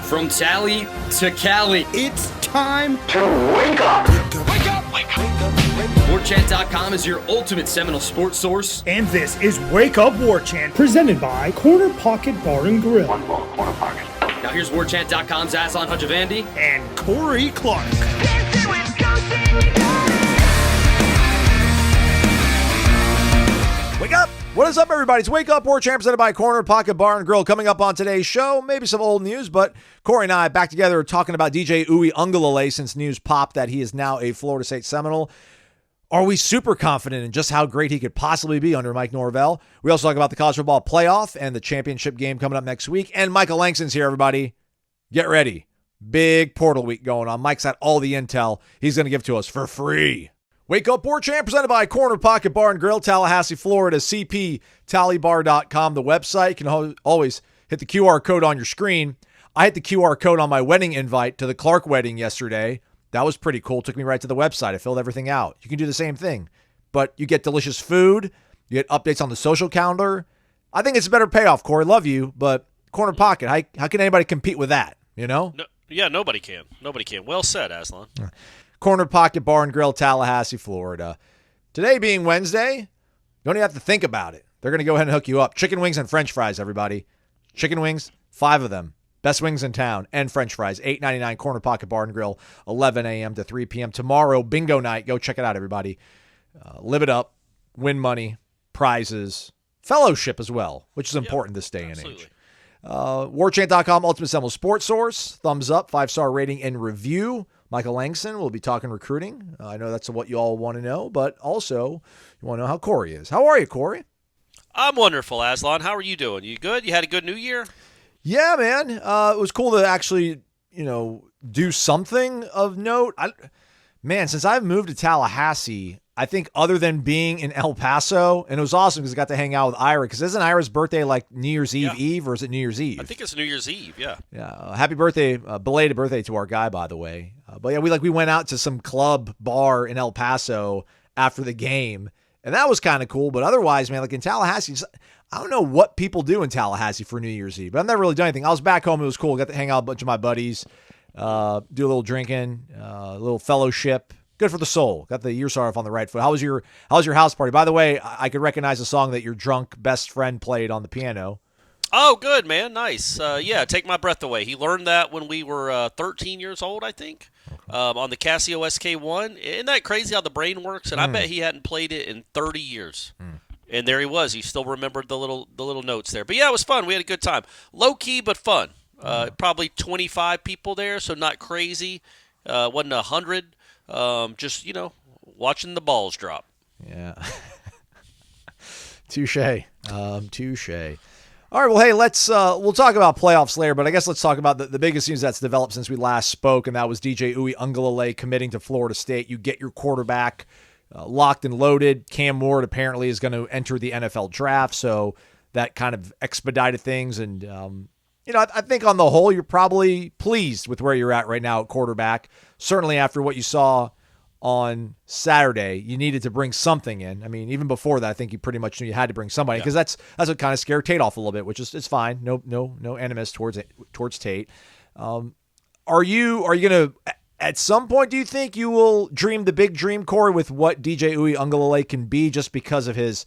From Tally to Cali, It's time to wake up. Wake up! Wake up! Warchant.com is your ultimate Seminole sports source. And this is Wake Up Warchant, presented by Corner Pocket Bar and Grill. One more corner pocket. Now here's Warchant.com's Aslan Hajavandi. And Corey Clark. Wake up! What is up, everybody? It's Wake Up Warchant, presented by Corner Pocket Bar and Grill. Coming up on today's show, maybe some old news, but Corey and I back together talking about DJ Uiagalelei since news popped that he is now a Florida State Seminole. Are we super confident in just how great he could possibly be under Mike Norvell? We also talk about the college football playoff and the championship game coming up next week. And Michael Langston's here, everybody. Get ready. Big portal week going on. Mike's got all the intel he's going to give to us for free. Wake Up Warchant, presented by Corner Pocket Bar and Grill, Tallahassee, Florida, cptallybar.com, the website. You can always hit the QR code on your screen. I hit the QR code on my wedding invite to the Clark wedding yesterday. That was pretty cool. Took me right to the website. I filled everything out. You can do the same thing, but you get delicious food. You get updates on the social calendar. I think it's a better payoff, Corey. Love you, but Corner Pocket, how can anybody compete with that, you know? No, yeah, nobody can. Nobody can. Well said, Aslan. Corner Pocket Bar and Grill, Tallahassee, Florida. Today being Wednesday, you don't even have to think about it. They're going to go ahead and hook you up. Chicken wings and French fries, everybody. Chicken wings, 5 of them. Best wings in town. And French fries, $8.99, Corner Pocket Bar and Grill, 11 a.m. to 3 p.m. Tomorrow, bingo night. Go check it out, everybody. Live it up. Win money, prizes, fellowship as well, which is important this day and age. Warchant.com, Ultimate Seminole Sports Source. Thumbs up, 5-star rating and review. Michael Langston will be talking recruiting. I know that's what you all want to know, but also you want to know how Corey is. How are you, Corey? I'm wonderful, Aslan. How are you doing? You good? You had a good New Year? Yeah, man. It was cool to actually, do something of note. Since I've moved to Tallahassee, I think other than being in El Paso, and it was awesome because I got to hang out with Ira, because isn't Ira's birthday like New Year's Eve, or is it New Year's Eve? I think it's New Year's Eve, yeah. Yeah, happy birthday, belated birthday to our guy, by the way. But yeah, we went out to some club bar in El Paso after the game, and that was kind of cool. But otherwise, man, like in Tallahassee, I don't know what people do in Tallahassee for New Year's Eve, but I've never really done anything. I was back home. It was cool. Got to hang out with a bunch of my buddies, do a little drinking, a little fellowship. Good for the soul. Got the year started off on the right foot. How was your house party? By the way, I could recognize a song that your drunk best friend played on the piano. Oh, good, man. Nice. Take My Breath Away. He learned that when we were 13 years old, I think, on the Casio SK1. Isn't that crazy how the brain works? And I bet he hadn't played it in 30 years. And there he was. He still remembered the little notes there. But, yeah, it was fun. We had a good time. Low-key but fun. Probably 25 people there, so not crazy. Wasn't 100. Just, watching the balls drop. Yeah. Touche. Touche. All right, well, hey, we'll talk about playoffs later, but I guess let's talk about the biggest news that's developed since we last spoke, and that was DJ Uiagalelei committing to Florida State. You get your quarterback locked and loaded. Cam Ward apparently is going to enter the NFL draft, so that kind of expedited things. And, I think on the whole, you're probably pleased with where you're at right now at quarterback. Certainly after what you saw on Saturday, you needed to bring something in. I mean, even before that, I think you pretty much knew you had to bring somebody, because that's what kind of scared Tate off a little bit, which is it's fine. No animus towards Tate. Are you going to, at some point, do you think you will dream the big dream, Corey, with what DJ Uiagalelei can be just because of his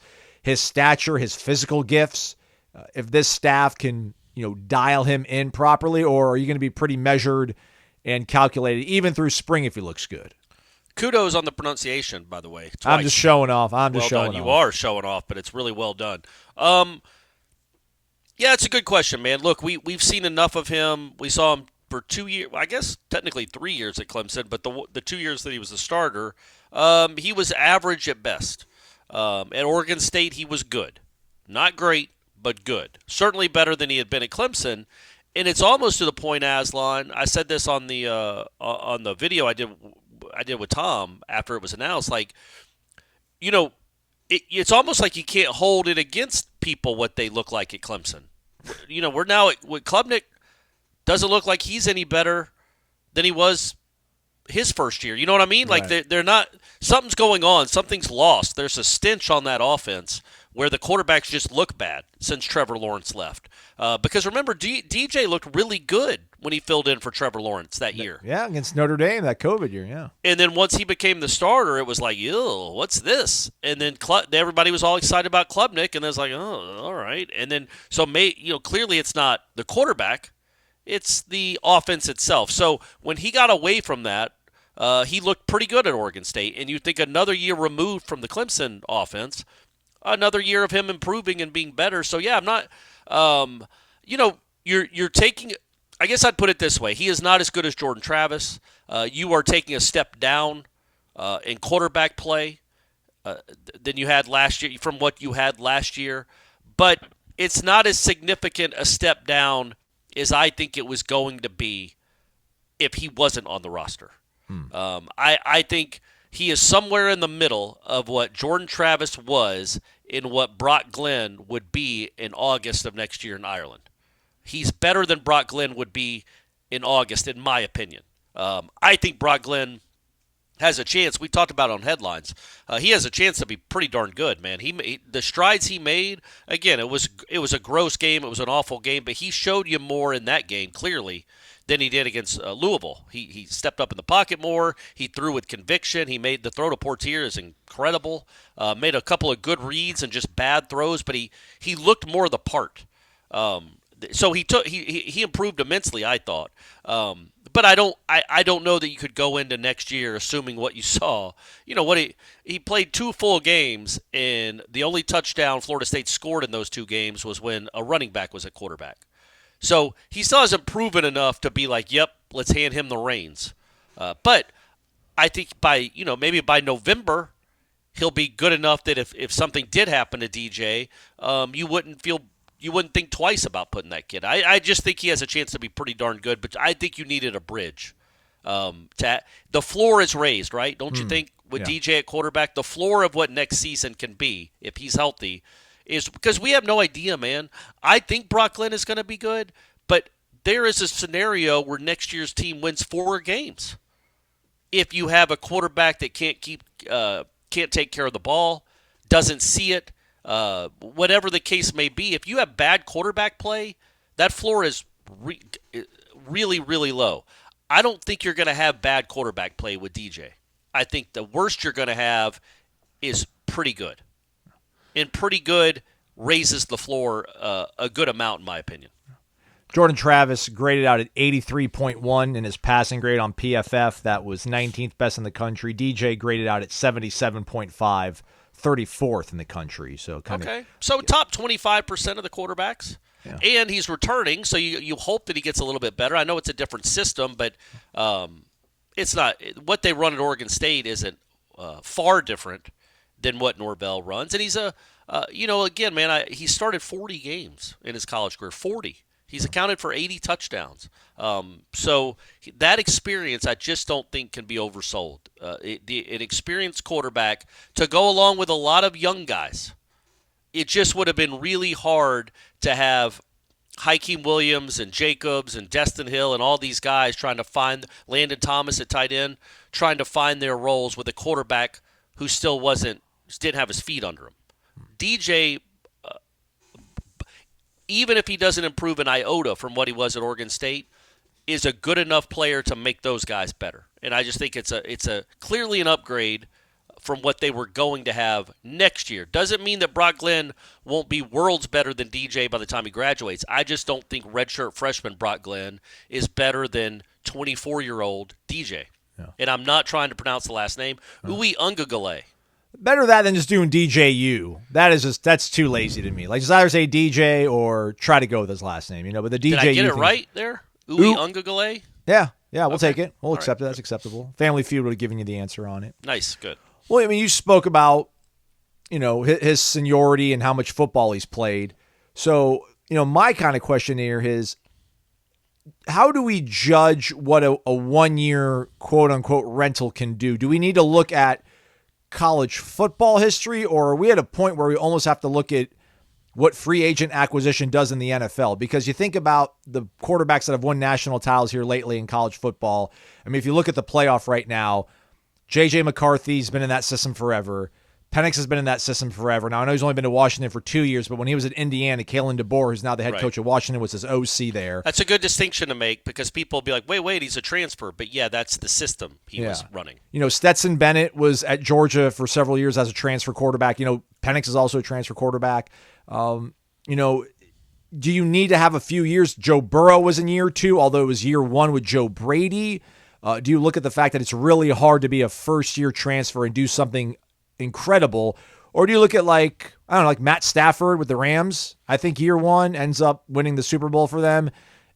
stature, his physical gifts? If this staff can, dial him in properly, or are you going to be pretty measured and calculated even through spring if he looks good? Kudos on the pronunciation, by the way. I'm just showing off. You are showing off, but it's really well done. It's a good question, man. Look, we've seen enough of him. We saw him for 2 years, I guess technically 3 years at Clemson, but the 2 years that he was a starter, he was average at best. At Oregon State, he was good. Not great, but good. Certainly better than he had been at Clemson. And it's almost to the point, Aslan, I said this on the video I did with Tom after it was announced, it's almost like you can't hold it against people what they look like at Clemson. We're now with Klubnik, doesn't look like he's any better than he was his first year. You know what I mean? Right. Like they're not, something's going on. Something's lost. There's a stench on that offense where the quarterbacks just look bad since Trevor Lawrence left. Because remember, DJ looked really good when he filled in for Trevor Lawrence that year. Yeah, against Notre Dame, that COVID year, yeah. And then once he became the starter, it was like, ew, what's this? And then everybody was all excited about Klubnik, and it was like, oh, all right. And then clearly it's not the quarterback, it's the offense itself. So when he got away from that, he looked pretty good at Oregon State. And you think another year removed from the Clemson offense, another year of him improving and being better. So yeah, I'm not. You're taking. I guess I'd put it this way: he is not as good as Jordan Travis. You are taking a step down in quarterback play than you had last year, from what you had last year. But it's not as significant a step down as I think it was going to be if he wasn't on the roster. I think he is somewhere in the middle of what Jordan Travis was in what Brock Glenn would be in August of next year in Ireland. He's better than Brock Glenn would be in August, in my opinion. I think Brock Glenn has a chance. We talked about it on headlines. He has a chance to be pretty darn good, man. The strides he made. Again, it was a gross game. It was an awful game, but he showed you more in that game clearly than he did against Louisville. He stepped up in the pocket more. He threw with conviction. He made the throw to Portier is incredible. Made a couple of good reads and just bad throws, but he looked more the part. So he improved immensely, I thought. But I don't know that you could go into next year assuming what you saw. You know what, he played 2 full games, and the only touchdown Florida State scored in those 2 games was when a running back was at quarterback. So he still hasn't proven enough to be like, yep, let's hand him the reins. But I think maybe by November he'll be good enough that if something did happen to DJ, you wouldn't think twice about putting that kid. I just think he has a chance to be pretty darn good, but I think you needed a bridge. The floor is raised, right? Don't you think, with DJ at quarterback, the floor of what next season can be, if he's healthy, is because we have no idea, man. I think Brock Glenn is going to be good, but there is a scenario where next year's team wins 4 games. If you have a quarterback that can't take care of the ball, doesn't see it, whatever the case may be, if you have bad quarterback play, that floor is really, really low. I don't think you're going to have bad quarterback play with DJ. I think the worst you're going to have is pretty good. And pretty good raises the floor a good amount, in my opinion. Jordan Travis graded out at 83.1 in his passing grade on PFF. That was 19th best in the country. DJ graded out at 77.5. 34th in the country. So So top 25% of the quarterbacks. Yeah. And he's returning, so you hope that he gets a little bit better. I know it's a different system, but it's not what they run at Oregon State isn't far different than what Norvell runs. And he's again, man, he started 40 games in his college career. 40. He's accounted for 80 touchdowns. So that experience, I just don't think can be oversold. An experienced quarterback to go along with a lot of young guys. It just would have been really hard to have Hakeem Williams and Jacobs and Destin Hill and all these guys trying to find Landon Thomas at tight end, trying to find their roles with a quarterback who still didn't have his feet under him. DJ, even if he doesn't improve an iota from what he was at Oregon State, is a good enough player to make those guys better. And I just think it's a clearly an upgrade from what they were going to have next year. Doesn't mean that Brock Glenn won't be worlds better than DJ by the time he graduates. I just don't think redshirt freshman Brock Glenn is better than 24-year-old DJ. Yeah. And I'm not trying to pronounce the last name. Uiagalelei. Better that than just doing DJU. That's too lazy to me. Like, just either say DJ or try to go with his last name, But the DJU. Did I get it right there? Uiagalelei? Yeah, we'll take it. We'll accept it. That's acceptable. Family Feud would have given you the answer on it. Nice, good. Well, I mean, you spoke about, his seniority and how much football he's played. So, my kind of question here is, how do we judge what a 1-year quote-unquote rental can do? Do we need to look at college football history, or are we at a point where we almost have to look at what free agent acquisition does in the NFL? Because you think about the quarterbacks that have won national titles here lately in college football. I mean, if you look at the playoff right now, J.J. McCarthy's been in that system forever. Penix has been in that system forever. Now, I know he's only been to Washington for 2 years, but when he was at Indiana, Kalen DeBoer, who's now the head coach of Washington, was his OC there. That's a good distinction to make because people will be like, wait, he's a transfer. But, yeah, that's the system he was running. Stetson Bennett was at Georgia for several years as a transfer quarterback. Penix is also a transfer quarterback. Do you need to have a few years? Joe Burrow was in year 2, although it was year 1 with Joe Brady. Do you look at the fact that it's really hard to be a first-year transfer and do something incredible? Or do you look at like Matt Stafford with the Rams? I think year 1 ends up winning the Super Bowl for them.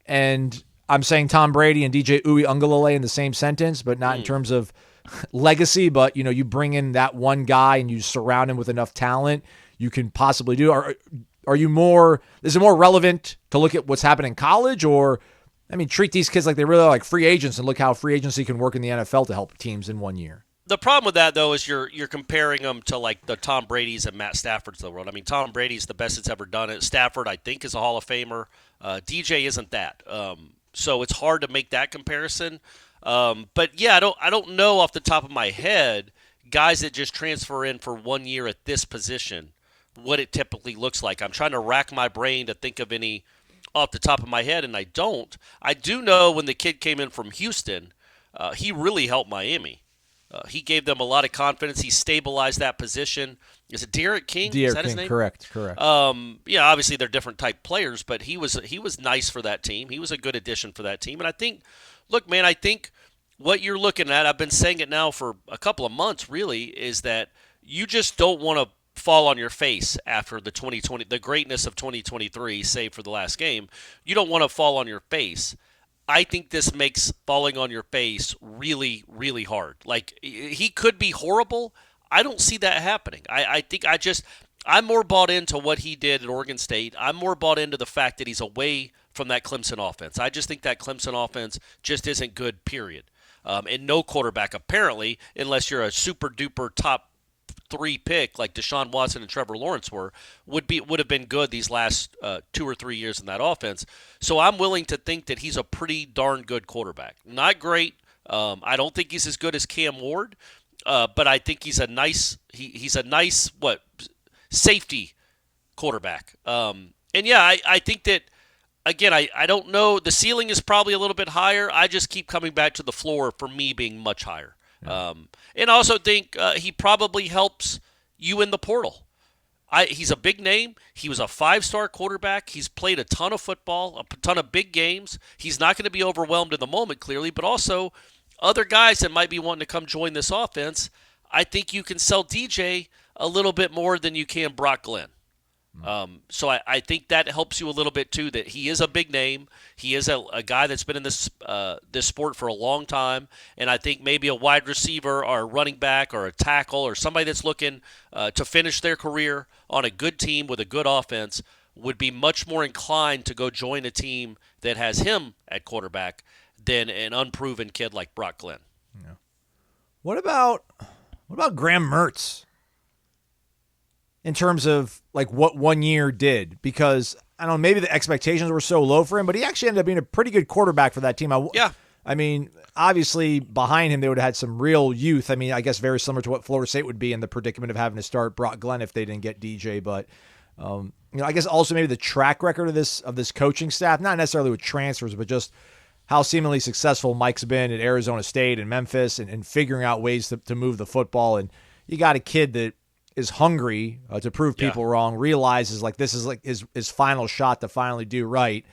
And I'm saying Tom Brady and DJ Uiagalelei in the same sentence, but not in terms of legacy. But, you bring in that one guy and you surround him with enough talent, you can possibly do. Are you is it more relevant to look at what's happening in college, or treat these kids like they really are like free agents and look how free agency can work in the NFL to help teams in 1 year? The problem with that, though, is you're comparing them to like the Tom Brady's and Matt Stafford's of the world. Tom Brady's the best that's ever done it. Stafford, I think, is a Hall of Famer. DJ isn't that. So it's hard to make that comparison. But yeah, I don't know off the top of my head guys that just transfer in for 1 year at this position what it typically looks like. I'm trying to rack my brain to think of any off the top of my head, and I don't. I do know when the kid came in from Houston, he really helped Miami. He gave them a lot of confidence. He stabilized that position. Is it Derek King? Is that his name? Correct. Yeah, obviously they're different type players, but he was nice for that team. He was a good addition for that team. And I think what you're looking at, I've been saying it now for a couple of months really, is that you just don't want to fall on your face after the greatness of 2023, save for the last game. You don't want to fall on your face. I think this makes falling on your face really, really hard. Like, he could be horrible. I don't see that happening. I'm more bought into what he did at Oregon State. I'm more bought into the fact that he's away from that Clemson offense. I just think that Clemson offense just isn't good, period. And no quarterback, apparently, unless you're a super-duper top 3 pick like Deshaun Watson and Trevor Lawrence would have been good these last 2 or 3 years in that offense. So I'm willing to think that he's a pretty darn good quarterback. Not great. I don't think he's as good as Cam Ward, but I think he's a nice safety quarterback. And yeah, I think that, again, I don't know. The ceiling is probably a little bit higher. I just keep coming back to the floor for me being much higher. And I also think he probably helps you in the portal. He's a big name. He was a 5-star quarterback. He's played a ton of football, a ton of big games. He's not going to be overwhelmed in the moment, clearly, but also other guys that might be wanting to come join this offense, I think you can sell DJ a little bit more than you can Brock Glenn. So I think that helps you a little bit too, that he is a big name. He is a guy that's been in this sport for a long time, and I think maybe a wide receiver or a running back or a tackle or somebody that's looking to finish their career on a good team with a good offense would be much more inclined to go join a team that has him at quarterback than an unproven kid like Brock Glenn. Yeah. What about Graham Mertz? In terms of like what 1 year did, because I don't know, maybe the expectations were so low for him, but he actually ended up being a pretty good quarterback for that team. Obviously behind him, they would have had some real youth. I guess very similar to what Florida State would be in the predicament of having to start Brock Glenn if they didn't get DJ. But I guess also maybe the track record of this coaching staff, not necessarily with transfers, but just how seemingly successful Mike's been at Arizona State and Memphis and figuring out ways to move the football. And you got a kid that is hungry to prove people wrong, realizes like this is like his final shot to finally do right.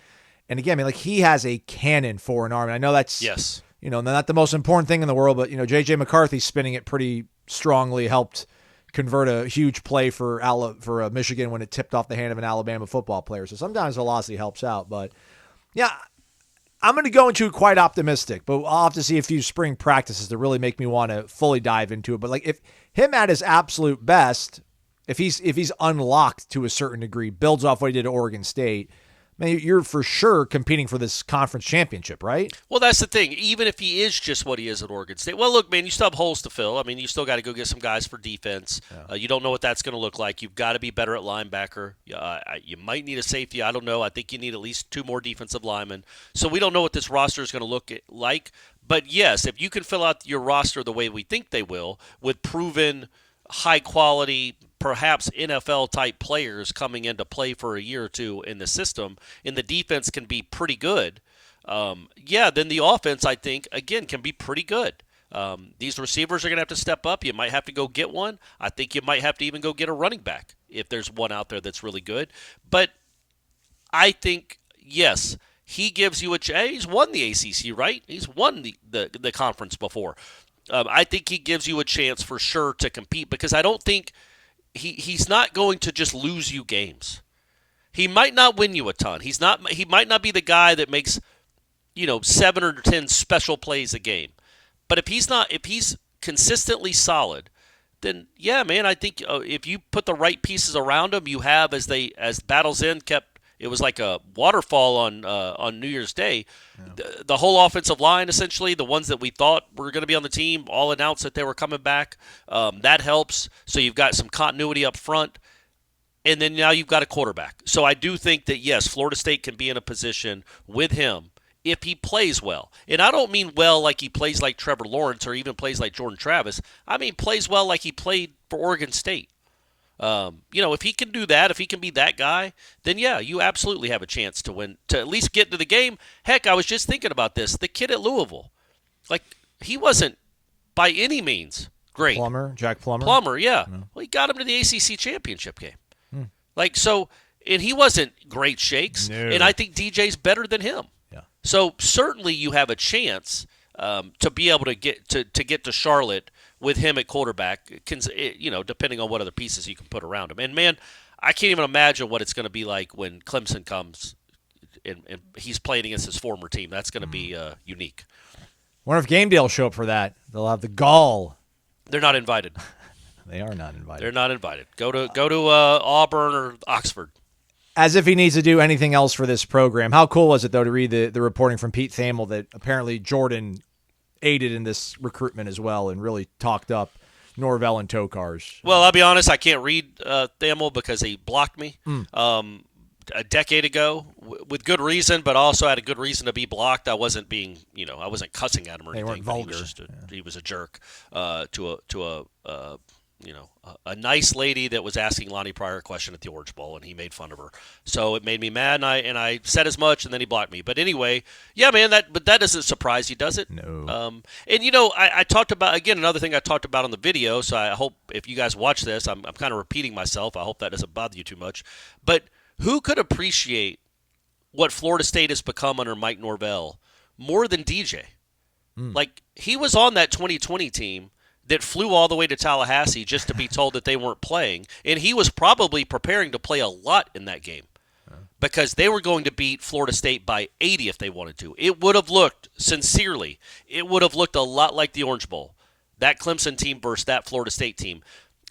And again, he has a cannon for an arm. And I know that's not the most important thing in the world, but JJ McCarthy spinning it pretty strongly helped convert a huge play for Michigan when it tipped off the hand of an Alabama football player. So sometimes velocity helps out, but yeah, I'm going to go into it quite optimistic, but I'll have to see a few spring practices to really make me want to fully dive into it. But like if him at his absolute best, if he's unlocked to a certain degree, builds off what he did at Oregon State, you're for sure competing for this conference championship, right? Well, that's the thing. Even if he is just what he is at Oregon State. Well, look, man, you still have holes to fill. You still got to go get some guys for defense. Yeah. You don't know what that's going to look like. You've got to be better at linebacker. You might need a safety. I don't know. I think you need at least 2 more defensive linemen. So we don't know what this roster is going to look like. But, yes, if you can fill out your roster the way we think they will with proven high quality, perhaps NFL type players coming into play for a year or two in the system, and the defense can be pretty good. Then the offense, I think, again, can be pretty good. These receivers are going to have to step up. You might have to go get one. I think you might have to even go get a running back if there's one out there that's really good. But I think, yes, he gives you he's won the ACC, right? He's won the conference before. I think he gives you a chance for sure to compete, because I don't think he's not going to just lose you games. He might not win you a ton. He might not be the guy that makes 7 or 10 special plays a game. But if he's consistently solid, then yeah, man, I think if you put the right pieces around him, you have as Battle's End it was like a waterfall on New Year's Day. Yeah. The whole offensive line, essentially, the ones that we thought were going to be on the team, all announced that they were coming back. That helps. So you've got some continuity up front. And then now you've got a quarterback. So I do think that, yes, Florida State can be in a position with him if he plays well. And I don't mean well like he plays like Trevor Lawrence or even plays like Jordan Travis. I mean plays well like he played for Oregon State. If he can do that, if he can be that guy, then yeah, you absolutely have a chance to win, to at least get into the game. Heck, I was just thinking about this. The kid at Louisville, he wasn't by any means great. Jack Plummer? Plummer, yeah. No. Well, he got him to the ACC championship game. And he wasn't great shakes. No. And I think DJ's better than him. Yeah. So certainly you have a chance to be able to get to Charlotte with him at quarterback, depending on what other pieces you can put around him. And, man, I can't even imagine what it's going to be like when Clemson comes and he's playing against his former team. That's going to be unique. Wonder if Game Day will show up for that. They'll have the gall. They're not invited. They are not invited. They're not invited. Go to Auburn or Oxford. As if he needs to do anything else for this program. How cool was it, though, to read the reporting from Pete Thamel that apparently Jordan aided in this recruitment as well and really talked up Norvell and Tokars? Well, I'll be honest, I can't read Thamel because he blocked me a decade ago with good reason, but also had a good reason to be blocked. I wasn't being, I wasn't cussing at him or anything. They weren't vulgar. He was a jerk to a nice lady that was asking Lonnie Pryor a question at the Orange Bowl, and he made fun of her. So it made me mad, and I said as much, and then he blocked me. But anyway, yeah, man, that doesn't surprise you, does it? No. I talked about, again, another thing I talked about on the video, so I hope if you guys watch this, I'm kind of repeating myself. I hope that doesn't bother you too much. But who could appreciate what Florida State has become under Mike Norvell more than DJ? He was on that 2020 team that flew all the way to Tallahassee just to be told that they weren't playing. And he was probably preparing to play a lot in that game because they were going to beat Florida State by 80 if they wanted to. It would have looked, sincerely, a lot like the Orange Bowl, that Clemson team versus that Florida State team.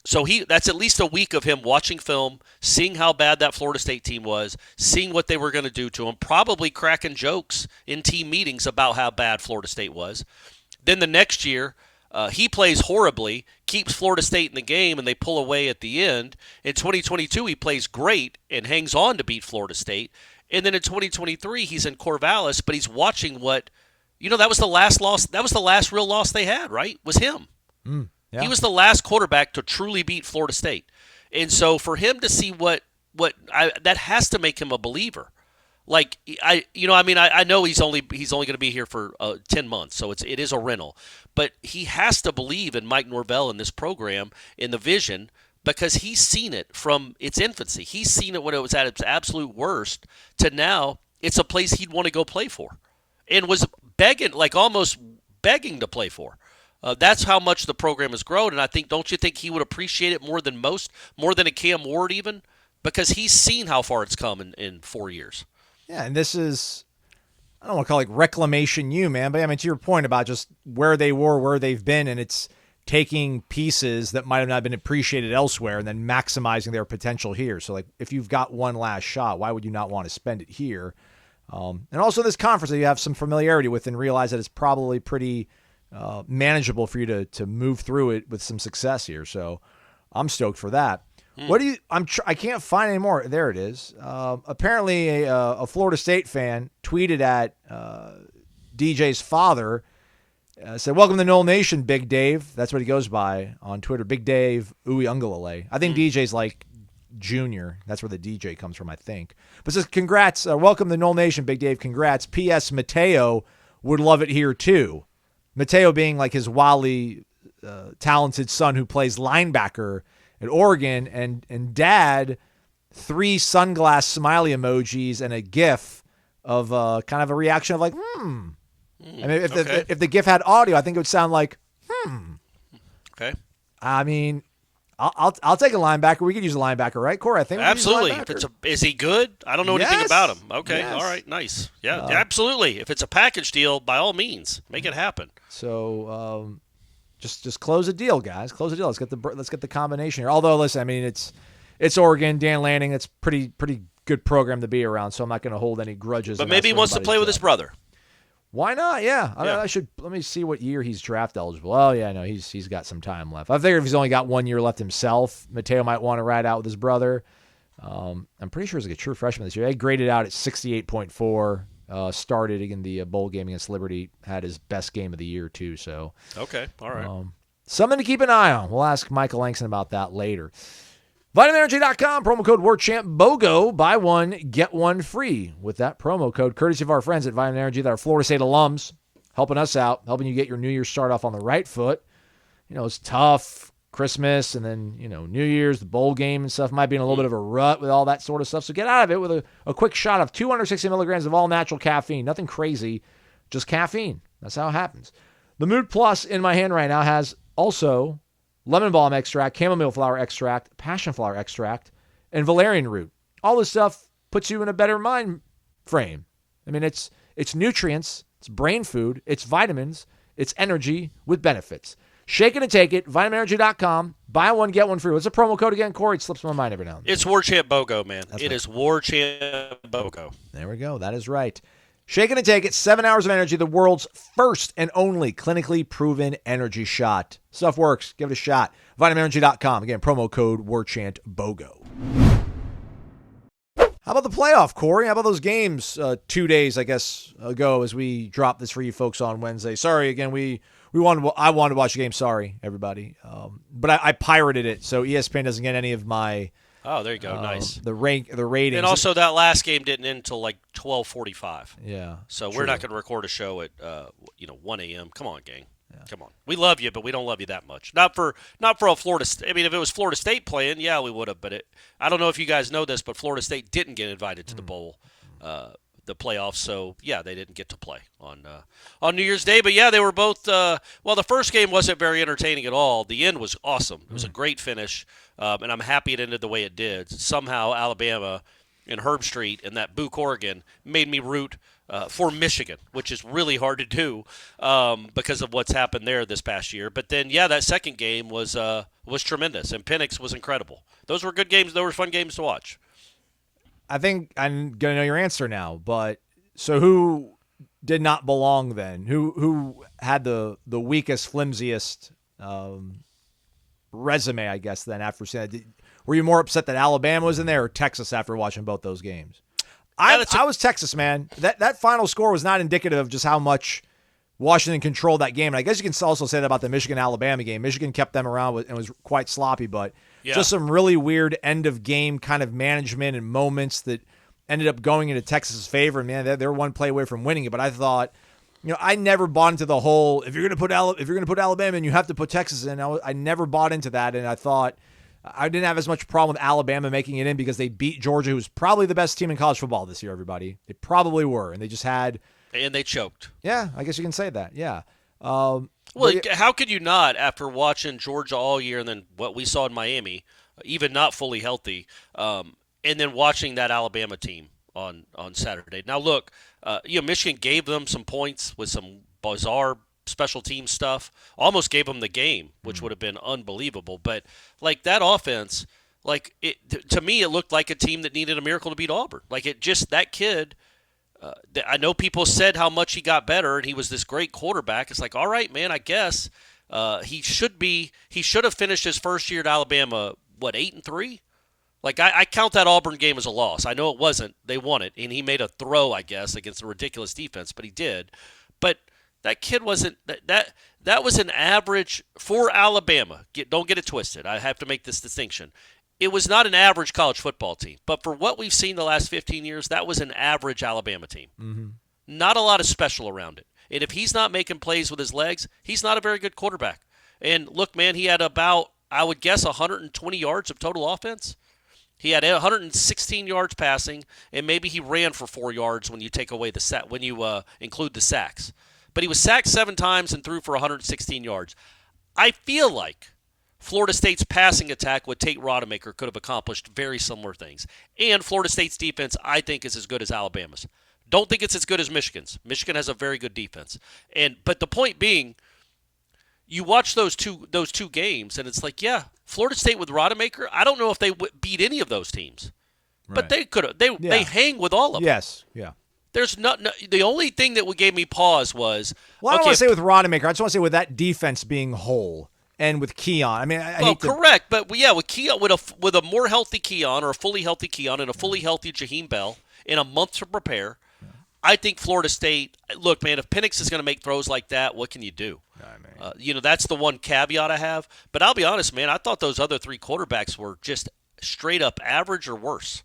So that's at least a week of him watching film, seeing how bad that Florida State team was, seeing what they were going to do to him, probably cracking jokes in team meetings about how bad Florida State was. Then the next year, he plays horribly, keeps Florida State in the game, and they pull away at the end. In 2022, he plays great and hangs on to beat Florida State. And then in 2023, he's in Corvallis, but he's watching what, that was the last loss. That was the last real loss they had, right? Was him. Yeah. He was the last quarterback to truly beat Florida State. And so for him to see that has to make him a believer. I know he's only going to be here for 10 months, so it is a rental. But he has to believe in Mike Norvell and this program, in the vision, because he's seen it from its infancy. He's seen it when it was at its absolute worst to now it's a place he'd want to go play for and was almost begging to play for. That's how much the program has grown, and don't you think he would appreciate it more than most, more than a Cam Ward even? Because he's seen how far it's come in 4 years. Yeah, and this is, I don't want to call it reclamation man, but to your point about just where they were, where they've been, and it's taking pieces that might have not been appreciated elsewhere and then maximizing their potential here. So, if you've got one last shot, why would you not want to spend it here? And also this conference that you have some familiarity with and realize that it's probably pretty manageable for you to move through it with some success here. So I'm stoked for that. What do you? I can't find any more. There it is. Apparently, a Florida State fan tweeted at DJ's father Said, welcome to Nole Nation, Big Dave. That's what he goes by on Twitter. Big Dave Uiagalelei. I think DJ's like Junior. That's where the DJ comes from, I think. But says, congrats. Welcome to Nole Nation, Big Dave. Congrats. P.S. Mateo would love it here, too. Mateo being like his wildly talented son who plays linebacker at Oregon. And Dad, 3 sunglass smiley emojis and a GIF of kind of a reaction of like, I mean, if the GIF had audio, I think it would sound like, Okay. I mean, I'll take a linebacker. We could use a linebacker, right, Corey? I think we could use a Absolutely. linebacker. Is he good? I don't know anything about him. Okay. Yes. All right. Nice. Yeah. Absolutely. If it's a package deal, by all means, make it happen. So just close the deal, guys. Close the deal. Let's get the combination here. Although, listen, I mean, it's Oregon, Dan Lanning. It's pretty good program to be around. So I'm not going to hold any grudges. But maybe he wants to play with his brother. Why not? Yeah. I should. Let me see what year he's draft eligible. Oh, yeah, no, he's got some time left. I figure if he's only got 1 year left himself, Mateo might want to ride out with his brother. I'm pretty sure he's like a true freshman this year. They graded out at 68.4. Started in the bowl game against Liberty. Had his best game of the year, too. So Okay. All right. something to keep an eye on. We'll ask Michael Langston about that later. VitaminEnergy.com, promo code WarChant BOGO. Buy one, get one free with that promo code, courtesy of our friends at Vitamin Energy that are Florida State alums, helping us out, helping you get your New Year's start off on the right foot. You know, it's tough, Christmas, and then, New Year's, the bowl game and stuff might be in a little bit of a rut with all that sort of stuff. So get out of it with a quick shot of 260 milligrams of all-natural caffeine. Nothing crazy, just caffeine. That's how it happens. The Mood Plus in my hand right now has also lemon balm extract, chamomile flower extract, passion flower extract, and valerian root. All this stuff puts you in a better mind frame. I mean, it's nutrients, it's brain food, it's vitamins, it's energy with benefits. Shake it and take it, vitaminenergy.com. Buy one, get one free. What's the promo code again, Corey? It slips my mind every now and then. It's Warchant BOGO, man. That's It right. is Warchant BOGO. There we go. That is right. Shake it and take it. 7 hours of energy. The world's first and only clinically proven energy shot. Stuff works. Give it a shot. VitaminEnergy.com. Again, promo code WarChant BOGO. How about the playoff, Corey? How about those games 2 days, I guess, ago as we dropped this for you folks on Wednesday? Sorry, again, I wanted to watch the game. Sorry, everybody. But I pirated it, so ESPN doesn't get any of my Oh, there you go. Nice. the ratings. And also, that last game didn't end until like 12:45. Yeah. So true. we're not going to record a show at 1 a.m. Come on, gang. Yeah. Come on. We love you, but we don't love you that much. Not for a Florida State. I mean, if it was Florida State playing, yeah, we would have. But I don't know if you guys know this, but Florida State didn't get invited to the bowl, the playoffs. So yeah, they didn't get to play on New Year's Day. But yeah, they were both. The first game wasn't very entertaining at all. The end was awesome. It was a great finish, and I'm happy it ended the way it did. Somehow Alabama and Herb Street and that Buke, Oregon made me root for Michigan, which is really hard to do because of what's happened there this past year. But then, yeah, that second game was tremendous, and Penix was incredible. Those were good games. Those were fun games to watch. I think I'm going to know your answer now, but so who did not belong then? Who had the weakest, flimsiest resume, I guess, then after seeing that? Were you more upset that Alabama was in there or Texas after watching both those games? I was Texas, man. That final score was not indicative of just how much Washington controlled that game. And I guess you can also say that about the Michigan-Alabama game. Michigan kept them around and was quite sloppy, but just some really weird end-of-game kind of management and moments that ended up going into Texas's favor. And, man, they were one play away from winning it. But I thought, I never bought into the whole, if you're going to put Alabama in, you have to put Texas in. I never bought into that, and I thought I didn't have as much problem with Alabama making it in because they beat Georgia, who's probably the best team in college football this year, everybody. They probably were, and they just had... And they choked. Yeah, I guess you can say that, yeah. How could you not after watching Georgia all year and then what we saw in Miami, even not fully healthy, and then watching that Alabama team on Saturday? Now, look, Michigan gave them some points with some bizarre special team stuff, almost gave them the game, which would have been unbelievable. But, like, that offense, to me, it looked like a team that needed a miracle to beat Auburn. That kid... I know people said how much he got better and he was this great quarterback. It's like, all right, man, I guess he should have finished his first year at Alabama, 8-3? Like, I count that Auburn game as a loss. I know it wasn't. They won it, and he made a throw, I guess, against a ridiculous defense, but he did. But That kid wasn't that was an average for Alabama. Don't get it twisted. I have to make this distinction. It was not an average college football team, but for what we've seen the last 15 years, that was an average Alabama team. Mm-hmm. Not a lot of special around it. And if he's not making plays with his legs, he's not a very good quarterback. And look, man, he had about, I would guess, 120 yards of total offense. He had 116 yards passing, and maybe he ran for 4 yards when you take away the sack, when you include the sacks. But he was sacked 7 times and threw for 116 yards. I feel like Florida State's passing attack with Tate Rodemaker could have accomplished very similar things. And Florida State's defense, I think, is as good as Alabama's. Don't think it's as good as Michigan's. Michigan has a very good defense. But the point being, you watch those two games, and it's like, yeah, Florida State with Rodemaker, I don't know if they beat any of those teams. Right. But they could have. They hang with all of them. Yes, yeah. There's the only thing that gave me pause was, well, I don't want to say with Rodemaker. I just want to say with that defense being whole and with Keon. I mean, correct, but yeah, with Keon, with a more healthy Keon or a fully healthy Keon and a fully healthy Jaheim Bell in a month to prepare, I think Florida State. Look, man, if Penix is going to make throws like that, what can you do? That's the one caveat I have. But I'll be honest, man. I thought those other 3 quarterbacks were just straight up average or worse.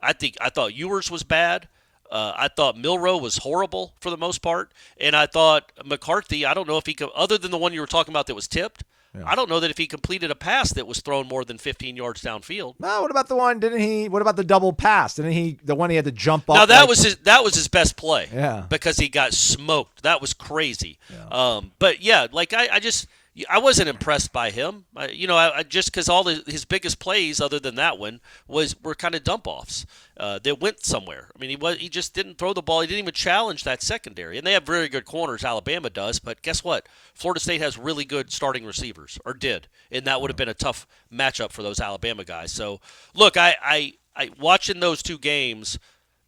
I thought Ewers was bad. I thought Milroe was horrible for the most part, and I thought McCarthy. I don't know if he could, other than the one you were talking about that was tipped. Yeah. I don't know that if he completed a pass that was thrown more than 15 yards downfield. No, what about the one? Didn't he? What about the double pass? Didn't he? The one he had to jump up. Now that was his best play. Yeah. Because he got smoked. That was crazy. Yeah. But yeah, like I wasn't impressed by him. Just because all his biggest plays, other than that one, were kind of dump offs that went somewhere. I mean, he just didn't throw the ball. He didn't even challenge that secondary. And they have very good corners. Alabama does, but guess what? Florida State has really good starting receivers, or did, and that would have been a tough matchup for those Alabama guys. So, look, I watching those 2 games,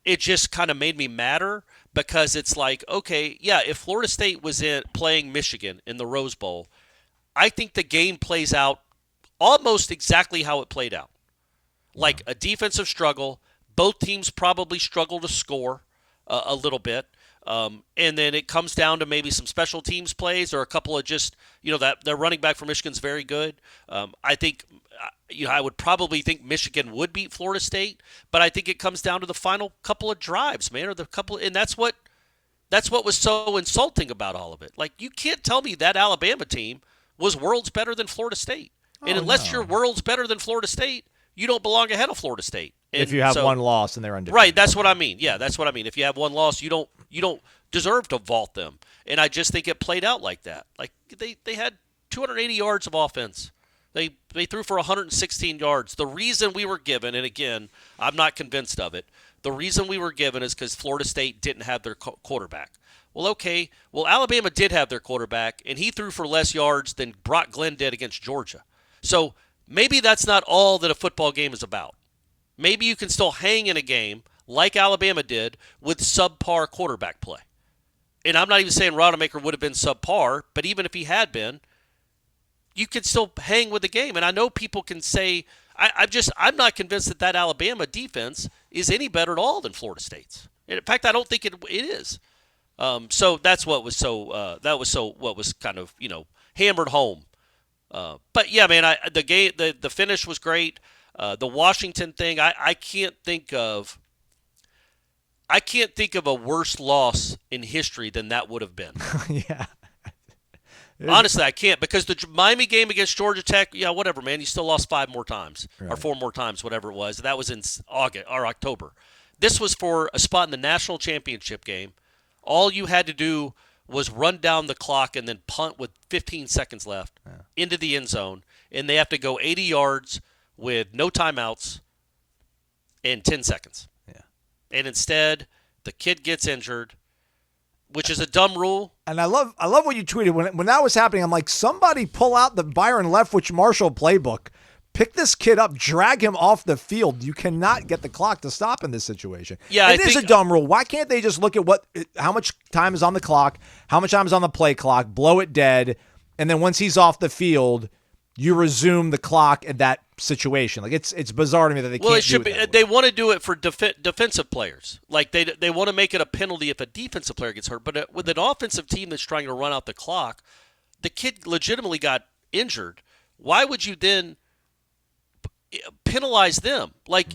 it just kind of made me madder because it's like, okay, yeah, if Florida State was playing Michigan in the Rose Bowl, I think the game plays out almost exactly how it played out. Like a defensive struggle. Both teams probably struggle to score a little bit. And then it comes down to maybe some special teams plays or a couple of just, that their running back for Michigan's very good. I think, I would probably think Michigan would beat Florida State, but I think it comes down to the final couple of drives, man, and that's what was so insulting about all of it. Like, you can't tell me that Alabama team was worlds better than Florida State. And unless you're worlds better than Florida State, you don't belong ahead of Florida State. And if you have one loss and they're undefeated. Right, that's what I mean. Yeah, that's what I mean. If you have one loss, you don't deserve to vault them. And I just think it played out like that. Like they had 280 yards of offense. They threw for 116 yards. The reason we were given, and again, I'm not convinced of it, the reason we were given is because Florida State didn't have their quarterback. Well, okay. Well, Alabama did have their quarterback, and he threw for less yards than Brock Glenn did against Georgia. So maybe that's not all that a football game is about. Maybe you can still hang in a game like Alabama did with subpar quarterback play. And I'm not even saying Rodemaker would have been subpar, but even if he had been, you could still hang with the game. And I know people can say, I'm not convinced that Alabama defense is any better at all than Florida State's. And in fact, I don't think it is. So that's what was what was kind of, hammered home. But yeah, man, the finish was great. The Washington thing, I can't think of a worse loss in history than that would have been. Yeah. Honestly, I can't, because the Miami game against Georgia Tech, yeah, whatever, man, you still lost 5 more times, right, or 4 more times, whatever it was. That was in August or October. This was for a spot in the national championship game. All you had to do was run down the clock and then punt with 15 seconds left into the end zone, and they have to go 80 yards with no timeouts in 10 seconds. Yeah. And instead, the kid gets injured, which is a dumb rule. And I love what you tweeted. When that was happening, I'm like, somebody pull out the Byron Leftwich Marshall playbook. Pick this kid up, drag him off the field. You cannot get the clock to stop in this situation. Yeah, it is a dumb rule. Why can't they just look at how much time is on the clock, how much time is on the play clock, blow it dead, and then once he's off the field, you resume the clock at that situation. Like it's bizarre to me that they can't it should do it be. that way. They want to do it for defensive players. Like they want to make it a penalty if a defensive player gets hurt. But with an offensive team that's trying to run out the clock, the kid legitimately got injured. Why would you then penalize them?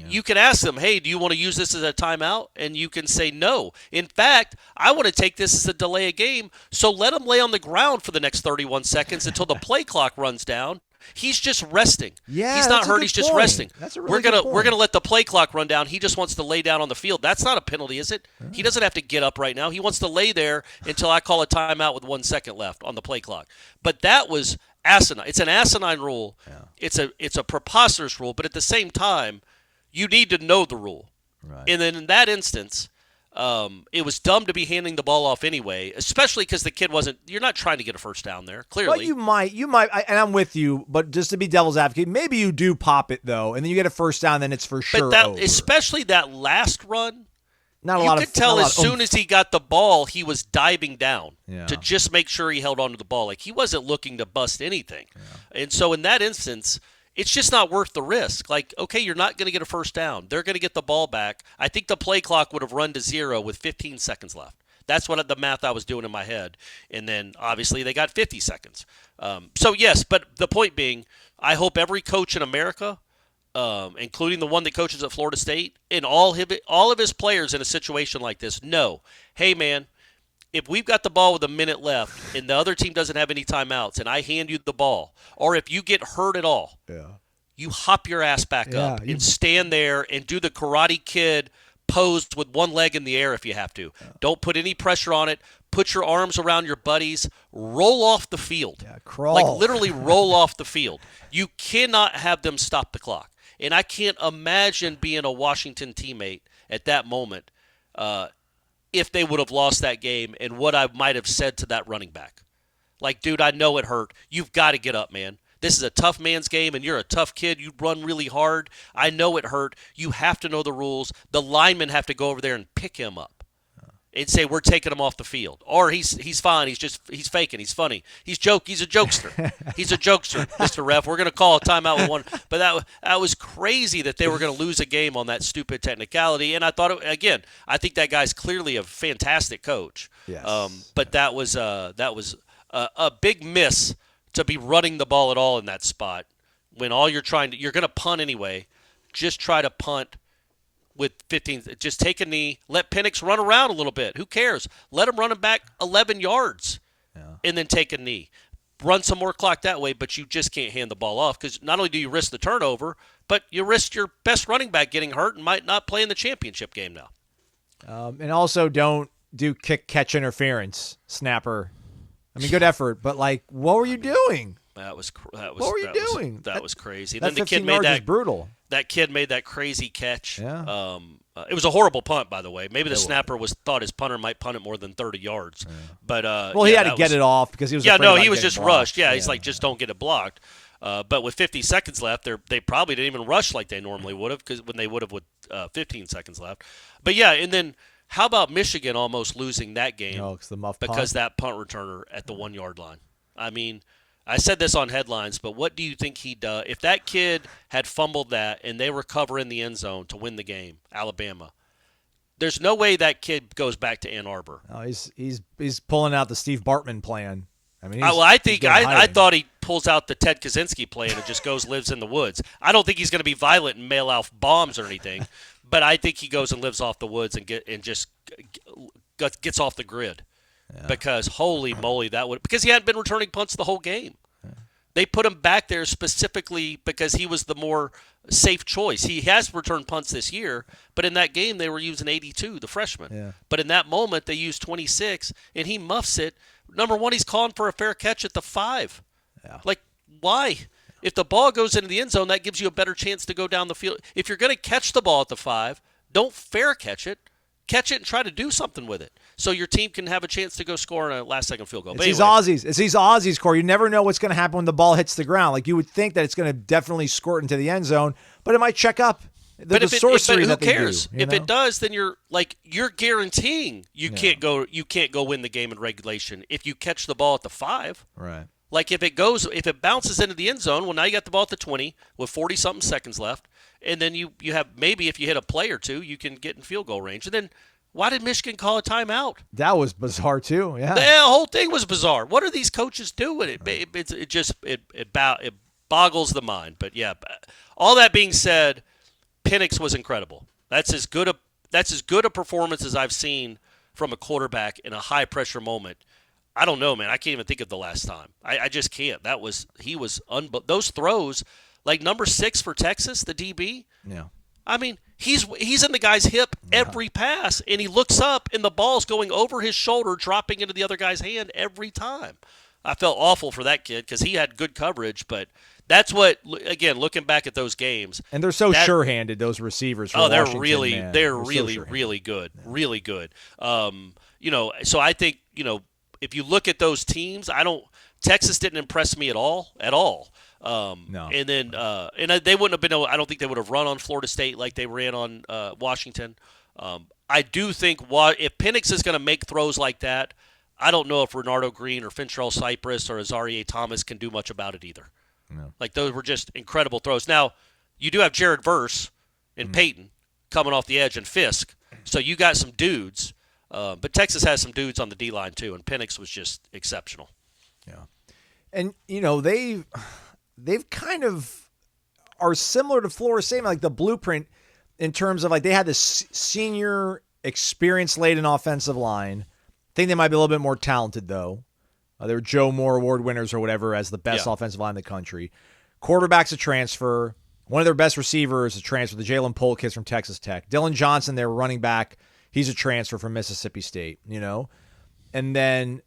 You can ask them, hey, do you want to use this as a timeout? And you can say no. In fact, I want to take this as a delay of game, so let him lay on the ground for the next 31 seconds until the play clock runs down. He's just resting. Yeah, he's not hurt. He's just resting. That's a really good point. We're gonna let the play clock run down. He just wants to lay down on the field. That's not a penalty, is it? He doesn't have to get up right now. He wants to lay there until I call a timeout with 1 second left on the play clock. But that was asinine. It's an asinine rule. Yeah. It's a preposterous rule. But at the same time, you need to know the rule. Right. And then in that instance, it was dumb to be handing the ball off anyway, especially because the kid wasn't – you're not trying to get a first down there, clearly. But you might, and I'm with you, but just to be devil's advocate, maybe you do pop it, though, and then you get a first down, then it's for sure over. Especially that last run, you could tell as soon as he got the ball, he was diving down to just make sure he held onto the ball. Like, he wasn't looking to bust anything. Yeah. And so in that instance – it's just not worth the risk. Like, okay, you're not going to get a first down. They're going to get the ball back. I think the play clock would have run to 0 with 15 seconds left. That's what the math I was doing in my head. And then, obviously, they got 50 seconds. So, yes, but the point being, I hope every coach in America, including the one that coaches at Florida State, and all of his players in a situation like this know, hey, man, if we've got the ball with a minute left and the other team doesn't have any timeouts and I hand you the ball, or if you get hurt at all, you hop your ass back up and stand there and do the Karate Kid pose with one leg in the air if you have to. Yeah. Don't put any pressure on it. Put your arms around your buddies. Roll off the field. Yeah, crawl. Like literally roll off the field. You cannot have them stop the clock. And I can't imagine being a Washington teammate at that moment if they would have lost that game and what I might have said to that running back. Like, dude, I know it hurt. You've got to get up, man. This is a tough man's game, and you're a tough kid. You run really hard. I know it hurt. You have to know the rules. The linemen have to go over there and pick him up and say, we're taking him off the field. Or he's fine. He's faking. He's funny. He's a jokester. He's a jokester, Mr. Ref. We're going to call a timeout with one. But that was crazy that they were going to lose a game on that stupid technicality. And I thought, again, I think that guy's clearly a fantastic coach. Yes. But that was a big miss to be running the ball at all in that spot when all you're going to punt anyway. Just try to punt with 15. Just take a knee. Let Penix run around a little bit. Who cares? Let him run him back 11 yards and then take a knee. Run some more clock that way, but you just can't hand the ball off because not only do you risk the turnover, but you risk your best running back getting hurt and might not play in the championship game now. And also don't do catch interference, snapper. I mean, good effort, but what were you doing? What were you doing? That was crazy. That then the kid made that brutal. That kid made that crazy catch. Yeah. It was a horrible punt, by the way. Maybe the snapper thought his punter might punt it more than 30 yards. Yeah. But he had to get it off because he was. He was just rushed. Yeah, he's like, just don't get it blocked. But with 50 seconds left, they probably didn't even rush like they normally would have because when they would have with 15 seconds left. But yeah, and then. How about Michigan almost losing that game because that punt returner at the 1 yard line? I mean, I said this on headlines, but what do you think he does? If that kid had fumbled that and they recover in the end zone to win the game, Alabama, there's no way that kid goes back to Ann Arbor. Oh, he's pulling out the Steve Bartman plan. I mean, I thought he pulls out the Ted Kaczynski plan and just lives in the woods. I don't think he's going to be violent and mail out bombs or anything. But I think he goes and lives off the woods and gets off the grid because holy moly, because he hadn't been returning punts the whole game. Yeah. They put him back there specifically because he was the more safe choice. He has returned punts this year, but in that game they were using 82, the freshman. Yeah. But in that moment they used 26, and he muffs it. Number one, he's calling for a fair catch at the 5. Yeah. Like, why? If the ball goes into the end zone, that gives you a better chance to go down the field. If you're going to catch the ball at the 5, don't fair catch it. Catch it and try to do something with it so your team can have a chance to go score in a last-second field goal. It's these Aussies, Corey. You never know what's going to happen when the ball hits the ground. Like, you would think that it's going to definitely squirt into the end zone, but it might check up. But who cares? If it does, then you're guaranteeing you can't go win the game in regulation if you catch the ball at the 5. Right. Like if it bounces into the end zone, well, now you got the ball at the 20 with 40-something seconds left, and then you have maybe if you hit a play or two, you can get in field goal range. And then why did Michigan call a timeout? That was bizarre too. Yeah, the whole thing was bizarre. What are these coaches doing? It boggles the mind. But yeah, all that being said, Penix was incredible. That's as good a performance as I've seen from a quarterback in a high pressure moment. I don't know, man. I can't even think of the last time. I just can't. Those throws, like number 6 for Texas, the DB. Yeah. I mean, he's in the guy's hip every pass, and he looks up, and the ball's going over his shoulder, dropping into the other guy's hand every time. I felt awful for that kid because he had good coverage, but that's what, again, looking back at those games. And they're so sure-handed, those receivers from Washington. They're really good. Really good. So I think, if you look at those teams, Texas didn't impress me at all. No. And then they wouldn't have been able, I don't think they would have run on Florida State like they ran on Washington. I do think if Penix is going to make throws like that, I don't know if Renardo Green or Fintrell Cypress or Azarie Thomas can do much about it either. No. Like those were just incredible throws. Now, you do have Jared Verse and Peyton coming off the edge and Fisk, so you got some dudes. But Texas has some dudes on the D-line too, and Penix was just exceptional. Yeah. And, they've kind of are similar to Florida State, like the blueprint in terms of like they had this senior experience laden offensive line. I think they might be a little bit more talented though. They were Joe Moore Award winners or whatever as the best offensive line in the country. Quarterback's a transfer. One of their best receivers is a transfer. The Jalen Polk kids from Texas Tech. Dylan Johnson, their running back, he's a transfer from Mississippi State, And then,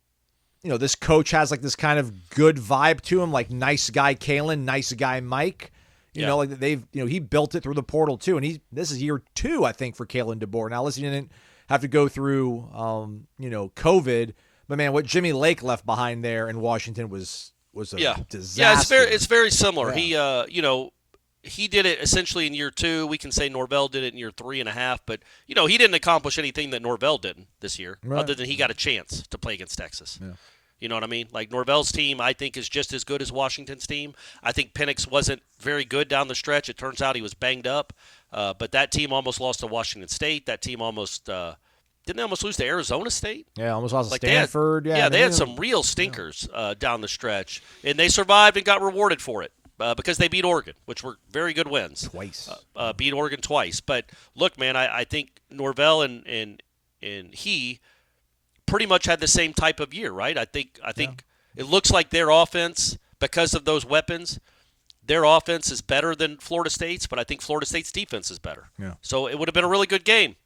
this coach has like this kind of good vibe to him, like nice guy Kalen, nice guy Mike. Like they've, he built it through the portal too. And this is year 2, I think, for Kalen DeBoer. Now, listen, he didn't have to go through, COVID. But man, what Jimmy Lake left behind there in Washington was a disaster. Yeah, it's very similar. Yeah. He did it essentially in year 2. We can say Norvell did it in year 3.5, but he didn't accomplish anything that Norvell didn't this year, other than he got a chance to play against Texas. Yeah. You know what I mean? Like Norvell's team, I think, is just as good as Washington's team. I think Penix wasn't very good down the stretch. It turns out he was banged up, but that team almost lost to Washington State. That team almost didn't they almost lose to Arizona State? Yeah, almost lost to Stanford. They had some real stinkers down the stretch, and they survived and got rewarded for it. Because they beat Oregon, which were very good wins. Twice. Beat Oregon twice. But look, man, I think Norvell and he pretty much had the same type of year, right? I think it looks like their offense, because of those weapons, their offense is better than Florida State's, but I think Florida State's defense is better. Yeah. So it would have been a really good game.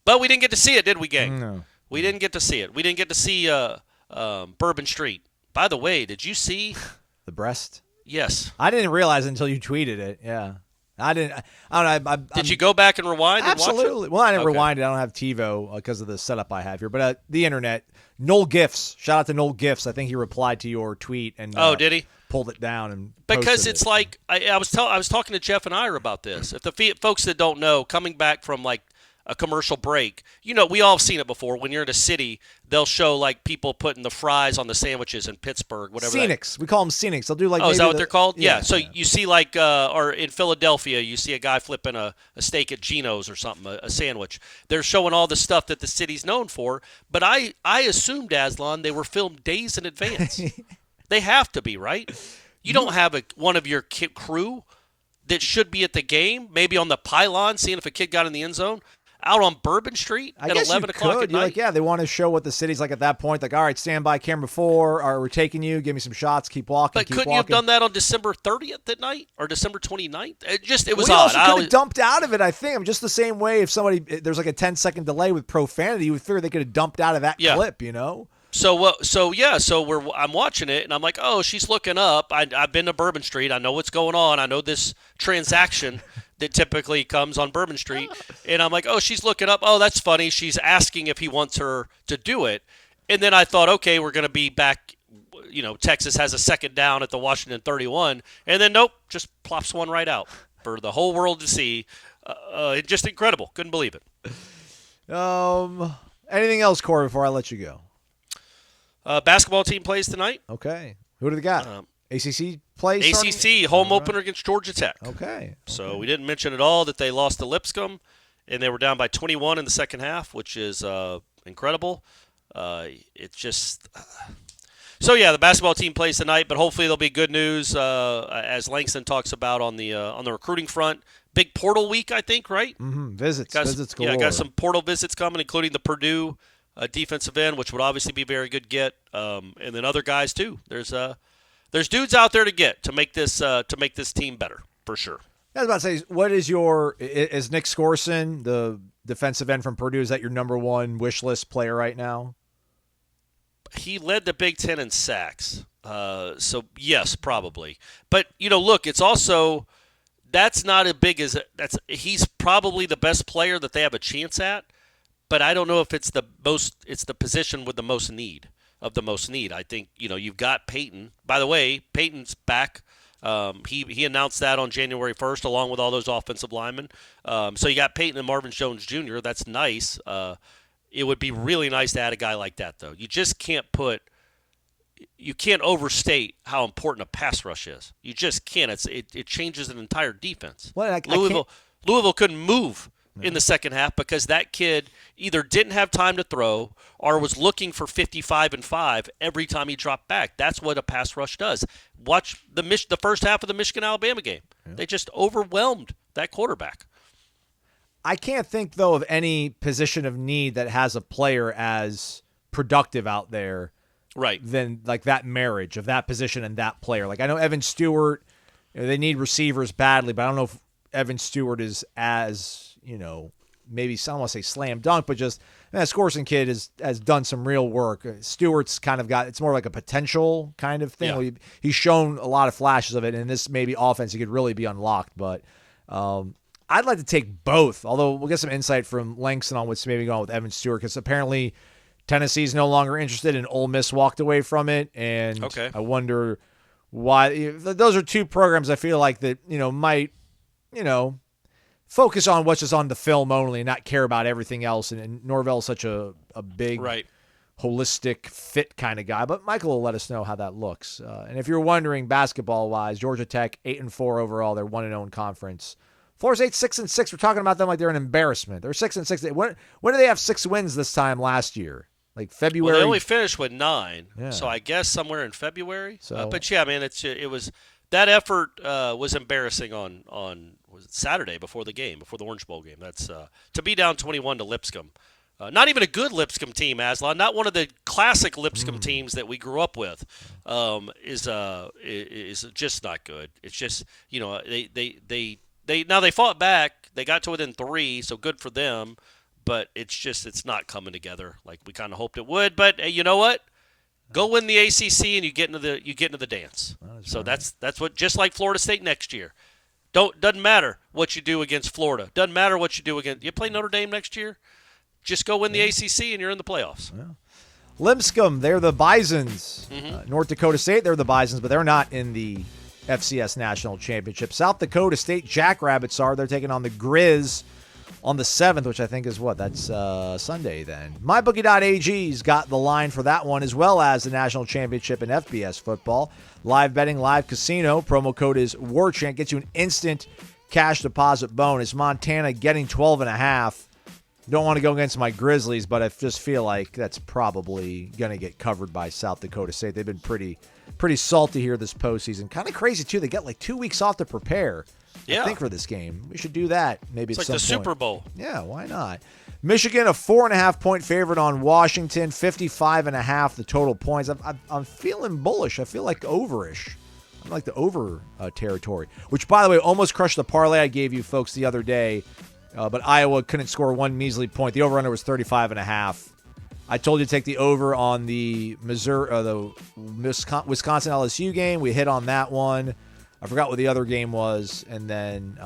But we didn't get to see it, did we, gang? No. We didn't get to see it. We didn't get to see Bourbon Street. By the way, did you see the breast? Yes. I didn't realize it until you tweeted it. Yeah. I don't know. Did you go back and rewind absolutely. and watch it? Well, I didn't rewind it. I don't have TiVo because of the setup I have here. But the internet, Noel Gifts. Shout out to Noel Gifts. I think he replied to your tweet and did he? Pulled it down and because it's like I was talking to Jeff and Ira about this. If the folks that don't know, coming back from like a commercial break, we all have seen it before. When you're in a city, they'll show like people putting the fries on the sandwiches in Pittsburgh, whatever. Scenics. We call them scenics. They'll do like. Oh, is that what they're called? Yeah. So you see like, or in Philadelphia, you see a guy flipping a steak at Geno's or something, a sandwich. They're showing all the stuff that the city's known for. But I assumed, Aslan, they were filmed days in advance. They have to be, right? You don't have one of your crew that should be at the game, maybe on the pylon, seeing if a kid got in the end zone. Out on Bourbon Street at 11 o'clock at night? Like, they want to show what the city's like at that point. Like, all right, stand by, camera 4. All right, we're taking you. Give me some shots. Keep walking. But couldn't you have done that on December 30th at night or December 29th? It was odd. Also could have dumped out of it, I think. Just the same way if there's like a 10-second delay with profanity, you would figure they could have dumped out of that clip, So I'm watching it and I'm like, oh, she's looking up. I've been to Bourbon Street. I know what's going on. I know this transaction that typically comes on Bourbon Street. And I'm like, oh, she's looking up. Oh, that's funny. She's asking if he wants her to do it. And then I thought, okay, we're going to be back. Texas has a second down at the Washington 31. And then, nope, just plops one right out for the whole world to see. Just incredible. Couldn't believe it. Anything else, Corey, before I let you go? Basketball team plays tonight. Okay. Who do they got? ACC play? ACC home opener against Georgia Tech. Okay. So we didn't mention at all that they lost to Lipscomb, and they were down by 21 in the second half, which is incredible. It's just so yeah, the basketball team plays tonight, but hopefully there'll be good news as Langston talks about on the recruiting front. Big portal week, I think, right? Mm-hmm. Visits galore. Yeah, got some portal visits coming, including the Purdue defensive end, which would obviously be a very good get, and then other guys too. There's dudes out there to make this team better for sure. I was about to say, what is is Nick Scorson, the defensive end from Purdue, is that your number one wish list player right now? He led the Big Ten in sacks, so yes, probably. But look, it's also that's not as big as he's probably the best player that they have a chance at. But I don't know if it's the position with the most need. I think you've got Peyton. By the way, Peyton's back. He announced that on January 1st, along with all those offensive linemen. So you got Peyton and Marvin Jones Jr. That's nice. It would be really nice to add a guy like that, though. You just can't overstate how important a pass rush is. You just can't. It changes an entire defense. Well, Louisville couldn't move in the second half because that kid either didn't have time to throw or was looking for 55 and 5 every time he dropped back. That's what a pass rush does. Watch the first half of the Michigan-Alabama game. Yeah. They just overwhelmed that quarterback. I can't think, though, of any position of need that has a player as productive out there than like that marriage of that position and that player. Like I know Evan Stewart, they need receivers badly, but I don't know if Evan Stewart is as maybe some want to say slam dunk, but just Scorson kid has done some real work. Stewart's kind of it's more like a potential kind of thing. Yeah. He's shown a lot of flashes of it, and this maybe offense he could really be unlocked. But I'd like to take both, although we'll get some insight from Langston on what's maybe going on with Evan Stewart, because apparently Tennessee's no longer interested and Ole Miss walked away from it, and I wonder why. Those are two programs I feel like that might focus on what's just on the film only and not care about everything else. And Norvell's such a big, holistic fit kind of guy. But Michael will let us know how that looks. And if you're wondering basketball-wise, Georgia Tech 8-4 overall. They're 1-0 in conference. Florida State 6-6. We're talking about them like they're an embarrassment. They're 6-6. When did they have 6 wins this time last year? Like February? Well, they only finished with 9. So I guess somewhere in February. But yeah, man, it was that effort was embarrassing on was it Saturday before the Orange Bowl game. That's to be down 21 to Lipscomb. Not even a good Lipscomb team, Aslan. Not one of the classic Lipscomb teams that we grew up with. Is just not good. It's just they fought back. They got to within 3, so good for them. But it's not coming together like we kind of hoped it would. But hey, you know what? Go win the ACC and you get into the dance. So that's what, just like Florida State next year. Doesn't matter what you do against Florida. Doesn't matter what you do against. You play Notre Dame next year. Just go win the ACC and you're in the playoffs. Yeah. Lipscomb, they're the Bisons. North Dakota State, they're the Bisons, but they're not in the FCS National Championship. South Dakota State Jackrabbits are. They're taking on the Grizz on the 7th, which I think is that's Sunday then. MyBookie.ag's got the line for that one, as well as the National Championship in FBS football. Live betting, live casino. Promo code is Warchant. Gets you an instant cash deposit bonus. Montana getting 12.5. Don't want to go against my Grizzlies, but I just feel like that's probably going to get covered by South Dakota State. They've been pretty salty here this postseason. Kind of crazy, too. They got like 2 weeks off to prepare. I think for this game. We should do that maybe at some point. It's like the Super Bowl. Yeah, why not? Michigan, a 4.5-point favorite on Washington, 55.5 the total points. I'm feeling bullish. I feel like overish. I'm like the over territory, which, by the way, almost crushed the parlay I gave you folks the other day, but Iowa couldn't score one measly point. The over-under was 35.5. I told you to take the over on the Wisconsin LSU game. We hit on that one. I forgot what the other game was, and then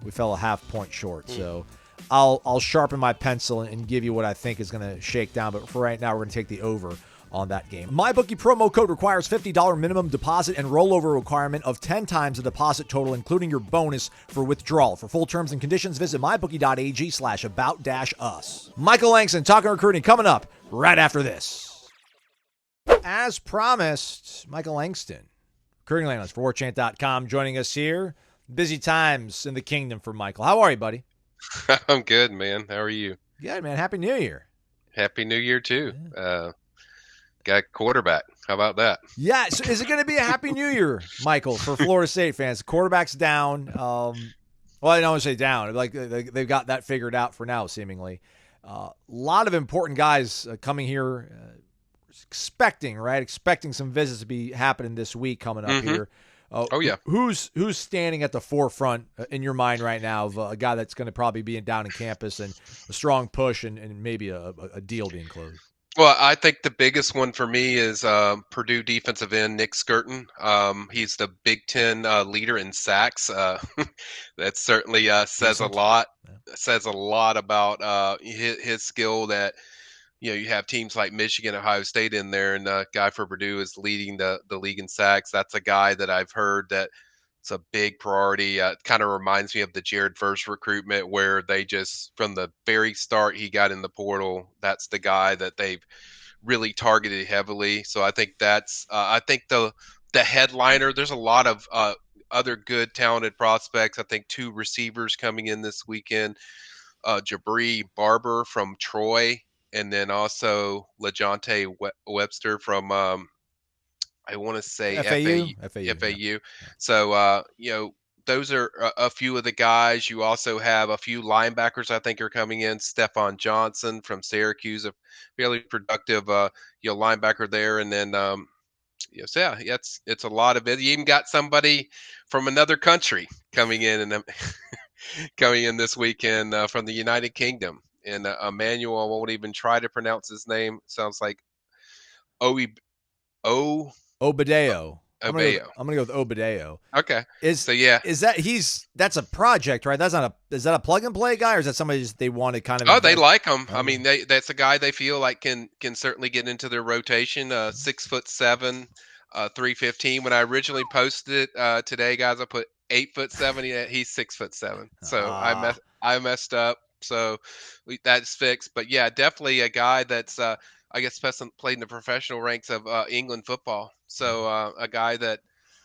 we fell a half point short. So I'll sharpen my pencil and give you what I think is going to shake down. But for right now, we're going to take the over on that game. MyBookie promo code requires $50 minimum deposit and rollover requirement of 10 times the deposit total, including your bonus for withdrawal. For full terms and conditions, visit mybookie.ag/about-us. Michael Langston, talking recruiting, coming up right after this. As promised, Michael Langston, recruiting analyst for Warchant.com, joining us here. Busy times in the kingdom for Michael. How are you, buddy? I'm good, man. How are you? Good, man. Happy New Year. Happy New Year, too. Got quarterback. How about that? Yeah, so is it going to be a Happy New Year, Michael, for Florida State fans? The quarterback's down. Well, I don't want to say down. Like they've got that figured out for now, seemingly. A lot of important guys coming here, expecting some visits to be happening this week coming up here. Oh, yeah. Who's standing at the forefront in your mind right now of a guy that's going to probably be down in campus and a strong push and maybe a deal being closed? Well, I think the biggest one for me is Purdue defensive end Nick Skirton. He's the Big Ten leader in sacks. That certainly says a lot. Says a lot about his skill. That you have teams like Michigan, Ohio State in there, and the guy for Purdue is leading the league in sacks. That's a guy that I've heard that it's a big priority. Kind of reminds me of the Jared Verse recruitment, where they just from the very start he got in the portal. That's the guy that they've really targeted heavily. So I think that's I think the headliner. There's a lot of other good talented prospects. I think 2 receivers coming in this weekend. Jabri Barber from Troy, and then also LaJonte Webster from I want to say FAU. Yeah. So, those are a few of the guys. You also have a few linebackers I think are coming in. Stephon Johnson from Syracuse, a fairly productive, linebacker there. And then, it's a lot of it. You even got somebody from another country coming in and coming in this weekend from the United Kingdom. And Emmanuel, I won't even try to pronounce his name. Sounds like Obadeo. I'm gonna go with Obadeo. Okay. Is that's a project, right? Is that a plug and play guy, or is that somebody they want to kind of? Oh, they like him. I mean, that's a guy they feel like can certainly get into their rotation. 6'7", 315. When I originally posted it today, guys, I put 8'7". He's 6'7". So I messed up. So that's fixed. But yeah, definitely a guy that's I guess played in the professional ranks of England football. So a guy that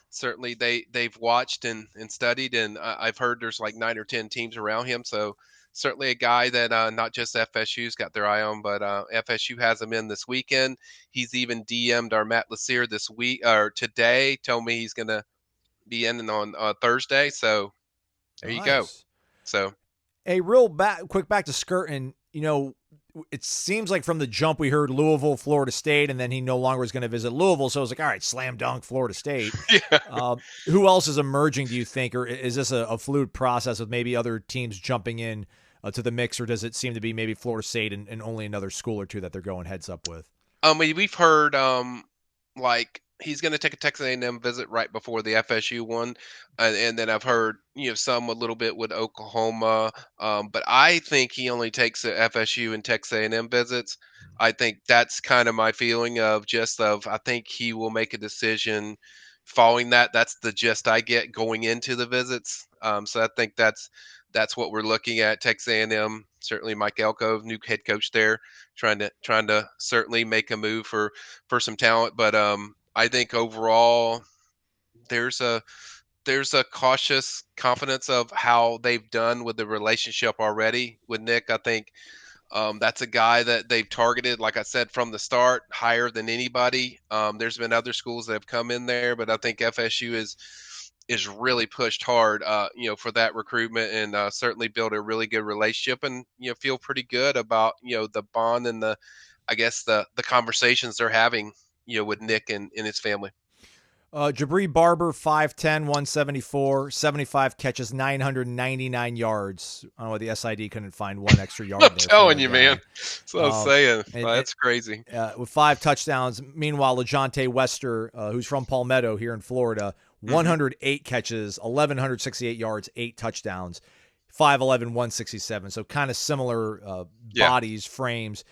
certainly they've watched and studied, and I've heard there's like 9 or 10 teams around him. So certainly a guy that not just FSU's got their eye on, but FSU has him in this weekend. He's even DM'd our Matt Lassere this week or today. Told me he's going to be in on Thursday. So there you go. So a quick back to Skirton. It seems like from the jump we heard Louisville, Florida State, and then he no longer is going to visit Louisville. So I was like, all right, slam dunk, Florida State. Yeah. Who else is emerging, do you think? Or is this a fluid process with maybe other teams jumping in to the mix? Or does it seem to be maybe Florida State and only another school or two that they're going heads up with? We've heard like he's going to take a Texas A&M visit right before the FSU one. And then I've heard, some a little bit with Oklahoma. But I think he only takes the FSU and Texas A&M visits. I think that's kind of my feeling I think he will make a decision following that. That's the gist I get going into the visits. So I think that's what we're looking at. Texas A&M, certainly Mike Elko, new head coach there, trying to certainly make a move for some talent. But I think overall there's a cautious confidence of how they've done with the relationship already with Nick. I think that's a guy that they've targeted, like I said, from the start, higher than anybody. There's been other schools that have come in there, but I think FSU is really pushed hard, for that recruitment and certainly built a really good relationship and, feel pretty good about, the bond and the conversations they're having, with Nick and his family. Jabri Barber, 5'10", 174, 75 catches, 999 yards. I don't know why the SID couldn't find one extra yard. I'm telling you, man. That's what I'm saying. That's crazy. With 5 touchdowns. Meanwhile, LaJonte Webster, who's from Palmetto here in Florida, 108 catches, 1,168 yards, 8 touchdowns, 5'11", 167. So kind of similar bodies, frames.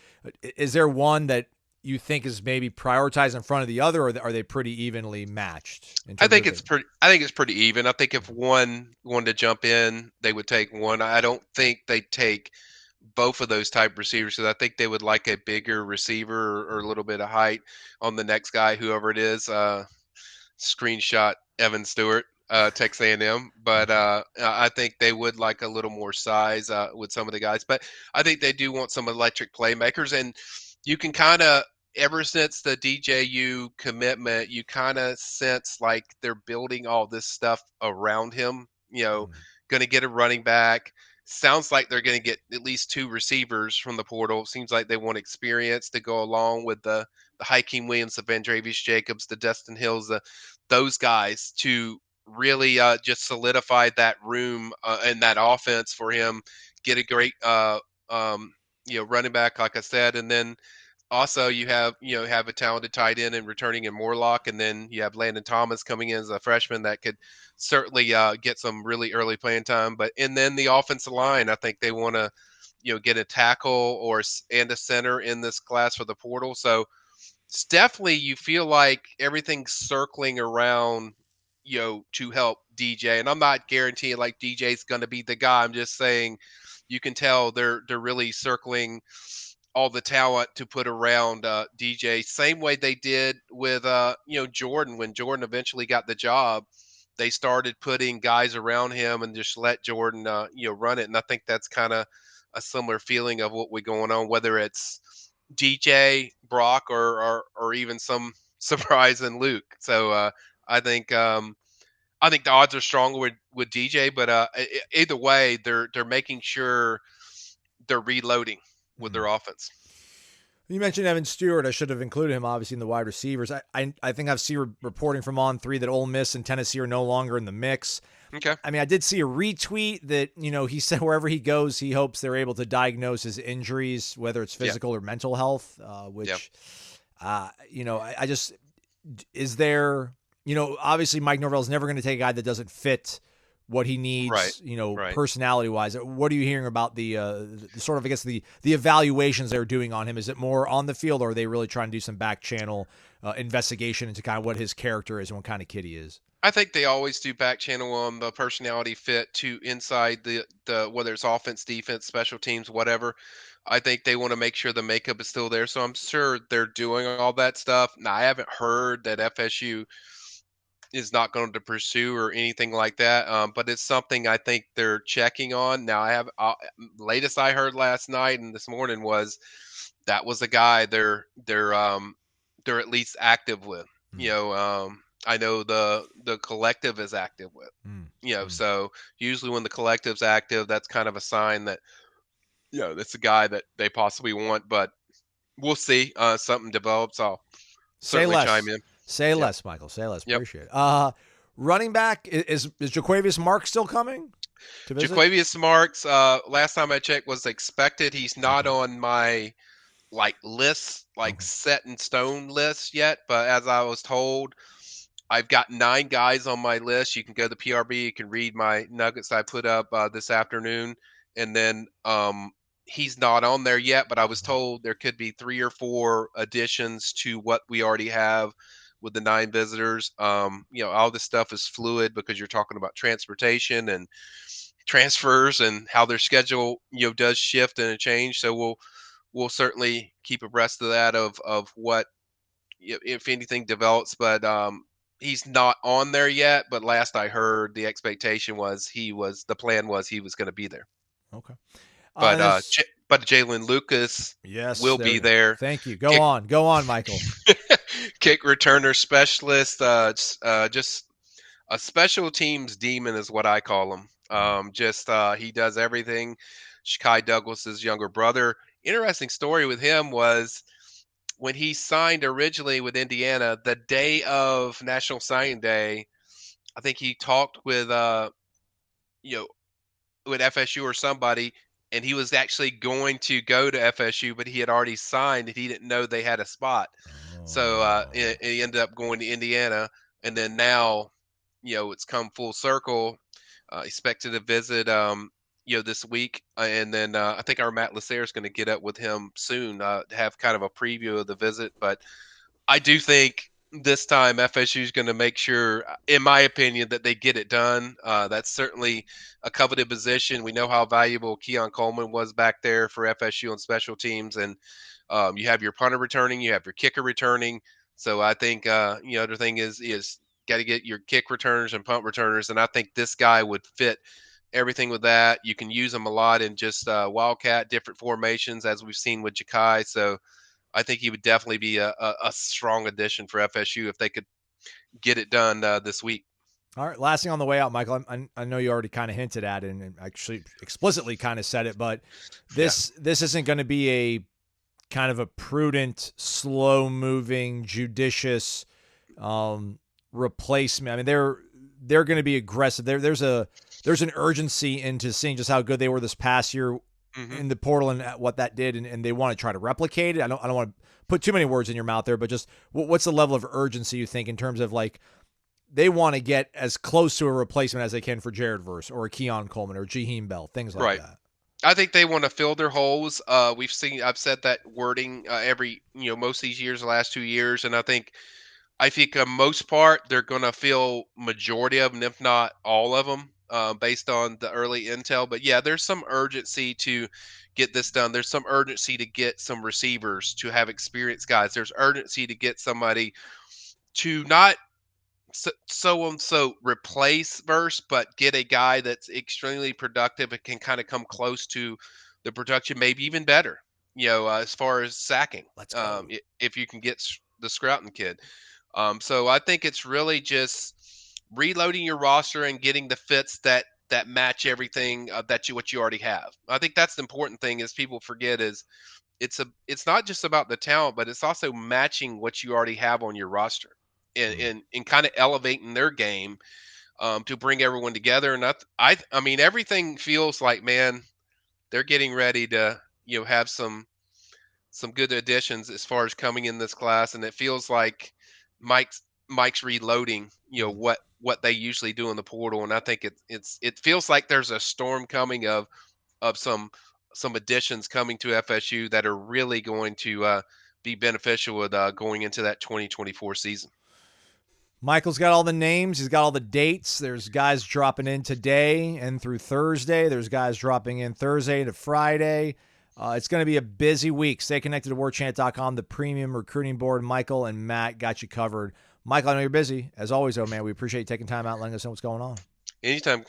Is there one that you think is maybe prioritized in front of the other, or are they pretty evenly matched? I think it's pretty even. I think if one wanted to jump in, they would take one. I don't think they take both of those type receivers. So I think they would like a bigger receiver or a little bit of height on the next guy, whoever it is. Screenshot Evan Stewart, Texas A&M. But I think they would like a little more size with some of the guys. But I think they do want some electric playmakers. And you can kind of, ever since the DJU commitment, you kind of sense like they're building all this stuff around him. Going to get a running back. Sounds like they're going to get at least 2 receivers from the portal. Seems like they want experience to go along with the Hakeem Williams, the Vandrevius Jacobs, the Destin Hills, those guys to really just solidify that room and that offense for him. Get a great running back, like I said, and then also you have a talented tight end and returning in Morlock, and then you have Landon Thomas coming in as a freshman that could certainly get some really early playing time. And then the offensive line, I think they want to get a tackle and a center in this class for the portal. So it's definitely, you feel like everything's circling around to help DJ. And I'm not guaranteeing like DJ's going to be the guy. I'm just saying you can tell they're really circling all the talent to put around DJ, same way they did with Jordan. When Jordan eventually got the job, they started putting guys around him and just let Jordan run it. And I think that's kind of a similar feeling of what we're going on, whether it's DJ, Brock, or even some surprise in Luke. So I think the odds are stronger with DJ, but either way, they're making sure they're reloading with their offense. You mentioned Evan Stewart. I should have included him, obviously, in the wide receivers. I think I've seen reporting from On3 that Ole Miss and Tennessee are no longer in the mix. Okay. I mean, I did see a retweet that, he said wherever he goes, he hopes they're able to diagnose his injuries, whether it's physical or mental health, I just, is there, obviously Mike Norvell's never going to take a guy that doesn't fit what he needs, personality wise. What are you hearing about the sort of, I guess, the evaluations they're doing on him? Is it more on the field, or are they really trying to do some back channel investigation into kind of what his character is and what kind of kid he is? I think they always do back channel on the personality fit to inside the whether it's offense, defense, special teams, whatever. I think they want to make sure the makeup is still there. So I'm sure they're doing all that stuff. Now, I haven't heard that FSU is not going to pursue or anything like that. But it's something I think they're checking on. Now, I have latest I heard last night and this morning was that was a guy they're at least active with. I know the collective is active with. So usually when the collective's active, that's kind of a sign that that's a guy that they possibly want. But we'll see. Something develops. I'll certainly chime in. Say less, Michael. Say less. Appreciate it. Running back, is Jaquavius Marks still coming to visit? Jaquavius Marks, last time I checked, was expected. He's not on my list, set in stone list yet. But as I was told, I've got 9 guys on my list. You can go to PRB. You can read my nuggets I put up this afternoon. And then he's not on there yet, but I was told there could be 3 or 4 additions to what we already have with the 9 visitors. All this stuff is fluid because you're talking about transportation and transfers and how their schedule, does shift and change. So we'll certainly keep abreast of that of what, if anything develops, but he's not on there yet. But last I heard, the expectation was the plan was he was going to be there. Okay. But Jalen Lucas will be there. Thank you. Go on, Michael. Kick returner specialist, just a special teams demon is what I call him. He does everything. Shakai Douglas's younger brother. Interesting story with him was when he signed originally with Indiana, the day of National Signing Day, I think he talked with with FSU or somebody, and he was actually going to go to FSU, but he had already signed and he didn't know they had a spot. So he ended up going to Indiana, and then now, it's come full circle. Expected to visit, this week, and then I think our Matt Lasser is going to get up with him soon to have kind of a preview of the visit. But I do think this time FSU is going to make sure, in my opinion, that they get it done. That's certainly a coveted position. We know how valuable Keon Coleman was back there for FSU on special teams, and you have your punter returning, you have your kicker returning. So I think other thing is got to get your kick returners and punt returners, and I think this guy would fit everything with that. You can use him a lot in just wildcat, different formations, as we've seen with Ja'Kai. So I think he would definitely be a strong addition for FSU if they could get it done this week. All right, last thing on the way out, Michael, I know you already kind of hinted at it and actually explicitly kind of said it, but this isn't going to be a kind of a prudent, slow-moving, judicious replacement. I mean, they're going to be aggressive. There's an urgency into seeing just how good they were this past year in the portal and what that did, and they want to try to replicate it. I don't want to put too many words in your mouth there, but just what's the level of urgency you think in terms of like they want to get as close to a replacement as they can for Jared Verse or a Keon Coleman or Jaheim Bell, things like that. I think they want to fill their holes. I've said that wording most of these years, the last 2 years, and I think most part they're going to fill majority of them, if not all of them, based on the early intel. But yeah, there's some urgency to get this done. There's some urgency to get some receivers, to have experienced guys. There's urgency to get somebody to not so replace Verse, but get a guy that's extremely productive and can kind of come close to the production, maybe even better, as far as sacking. Let's go. If you can get the Scrouton kid. So I think it's really just reloading your roster and getting the fits that match everything what you already have. I think that's the important thing is people forget is it's not just about the talent, but it's also matching what you already have on your roster and kind of elevating their game to bring everyone together. And I mean, everything feels like, man, they're getting ready to, have some good additions as far as coming in this class. And it feels like Mike's reloading, what they usually do in the portal. And I think it feels like there's a storm coming of some additions coming to FSU that are really going to be beneficial with going into that 2024 season. Michael's got all the names. He's got all the dates. There's guys dropping in today and through Thursday. There's guys dropping in Thursday to Friday. It's going to be a busy week. Stay connected to warchant.com, the premium recruiting board. Michael and Matt got you covered. Michael, I know you're busy. As always, though, man, we appreciate you taking time out and letting us know what's going on. Anytime.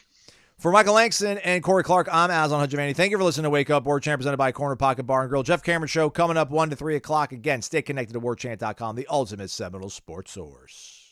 For Michael Langston and Corey Clark, I'm Azon Hajimani. Thank you for listening to Wake Up Warchant, presented by Corner Pocket Bar and Grill. Jeff Cameron Show coming up 1 to 3 o'clock. Again, stay connected to warchant.com, the ultimate Seminole sports source.